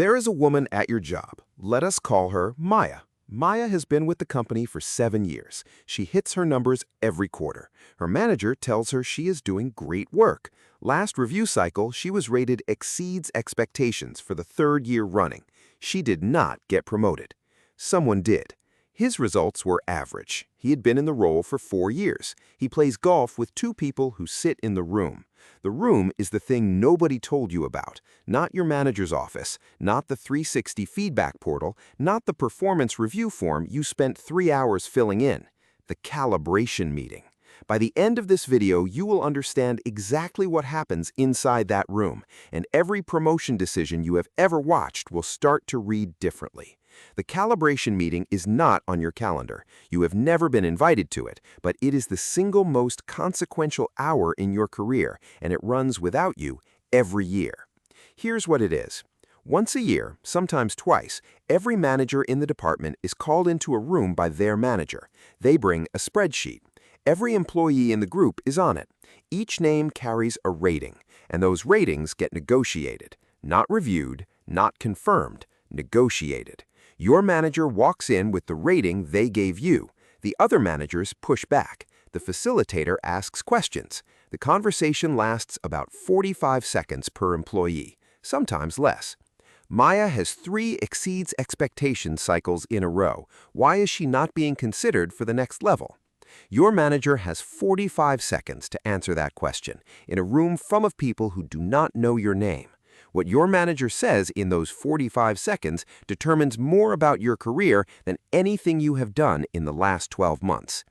There is a woman at your job. Let us call her Maya. Maya has been with the company for 7 years. She hits her numbers every quarter. Her manager tells her she is doing great work. Last review cycle, she was rated exceeds expectations for the 3rd year running. She did not get promoted. Someone did. His results were average. He had been in the role for 4 years. He plays golf with 2 people who sit in the room. The room is the thing nobody told you about, not your manager's office, not the 360 feedback portal, not the performance review form you spent 3 hours filling in. The calibration meeting. By the end of this video, you will understand exactly what happens inside that room, and every promotion decision you have ever watched will start to read differently. The calibration meeting is not on your calendar. You have never been invited to it, but it is the single most consequential hour in your career, and it runs without you every year. Here's what it is. Once a year, sometimes twice, every manager in the department is called into a room by their manager. They bring a spreadsheet. Every employee in the group is on it. Each name carries a rating, and those ratings get negotiated. Not reviewed, not confirmed, negotiated. Your manager walks in with the rating they gave you. The other managers push back. The facilitator asks questions. The conversation lasts about 45 seconds per employee, sometimes less. Maya has 3 exceeds expectations cycles in a row. Why is she not being considered for the next level? Your manager has 45 seconds to answer that question in a room full of people who do not know your name. What your manager says in those 45 seconds determines more about your career than anything you have done in the last 12 months.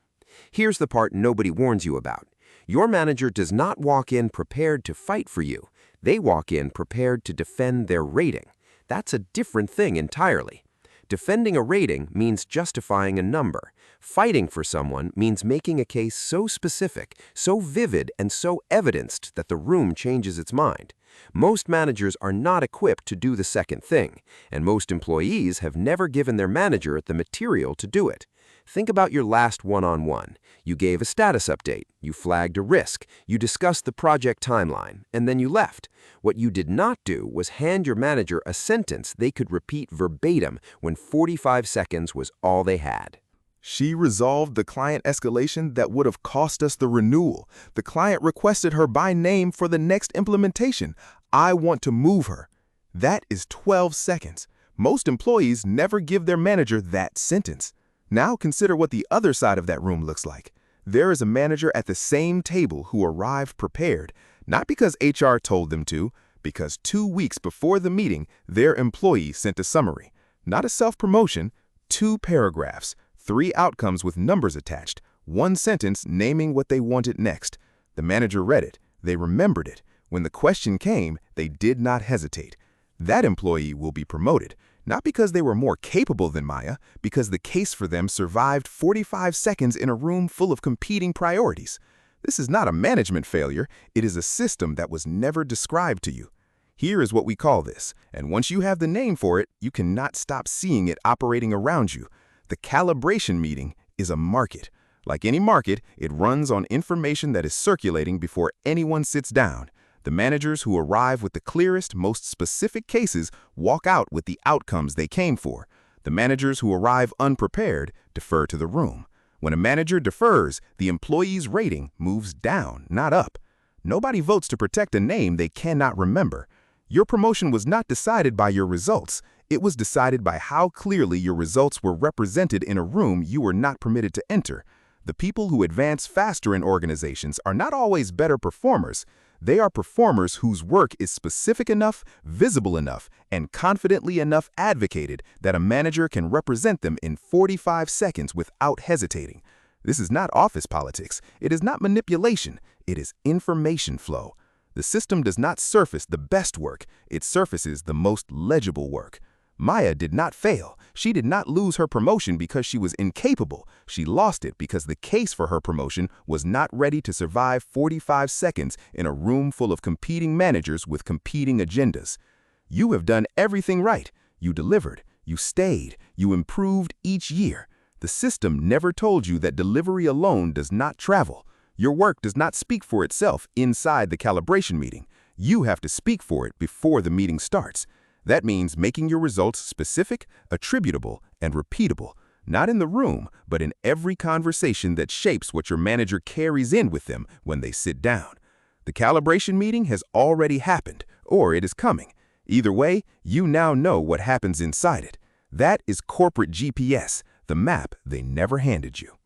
Here's the part nobody warns you about. Your manager does not walk in prepared to fight for you. They walk in prepared to defend their rating. That's a different thing entirely. Defending a rating means justifying a number. Fighting for someone means making a case so specific, so vivid, and so evidenced that the room changes its mind. Most managers are not equipped to do the second thing, and most employees have never given their manager the material to do it. Think about your last one-on-one. You gave a status update, you flagged a risk, you discussed the project timeline, and then you left. What you did not do was hand your manager a sentence they could repeat verbatim when 45 seconds was all they had. She resolved the client escalation that would have cost us the renewal. The client requested her by name for the next implementation. I want to move her. That is 12 seconds. Most employees never give their manager that sentence. Now consider what the other side of that room looks like. There is a manager at the same table who arrived prepared, not because HR told them to, because 2 weeks before the meeting, their employee sent a summary. Not a self-promotion, 2 paragraphs. 3 outcomes with numbers attached, 1 sentence naming what they wanted next. The manager read it. They remembered it. When the question came, they did not hesitate. That employee will be promoted, not because they were more capable than Maya, because the case for them survived 45 seconds in a room full of competing priorities. This is not a management failure. It is a system that was never described to you. Here is what we call this, and once you have the name for it, you cannot stop seeing it operating around you. The calibration meeting is a market. Like any market, it runs on information that is circulating before anyone sits down. The managers who arrive with the clearest, most specific cases walk out with the outcomes they came for. The managers who arrive unprepared defer to the room. When a manager defers, the employee's rating moves down, not up. Nobody votes to protect a name they cannot remember. Your promotion was not decided by your results. It was decided by how clearly your results were represented in a room you were not permitted to enter. The people who advance faster in organizations are not always better performers. They are performers whose work is specific enough, visible enough, and confidently enough advocated that a manager can represent them in 45 seconds without hesitating. This is not office politics. It is not manipulation. It is information flow. The system does not surface the best work. It surfaces the most legible work. Maya did not fail. She did not lose her promotion because she was incapable. She lost it because the case for her promotion was not ready to survive 45 seconds in a room full of competing managers with competing agendas. You have done everything right. You delivered. You stayed. You improved each year. The system never told you that delivery alone does not travel. Your work does not speak for itself inside the calibration meeting. You have to speak for it before the meeting starts. That means making your results specific, attributable, and repeatable, not in the room, but in every conversation that shapes what your manager carries in with them when they sit down. The calibration meeting has already happened, or it is coming. Either way, you now know what happens inside it. That is corporate GPS, the map they never handed you.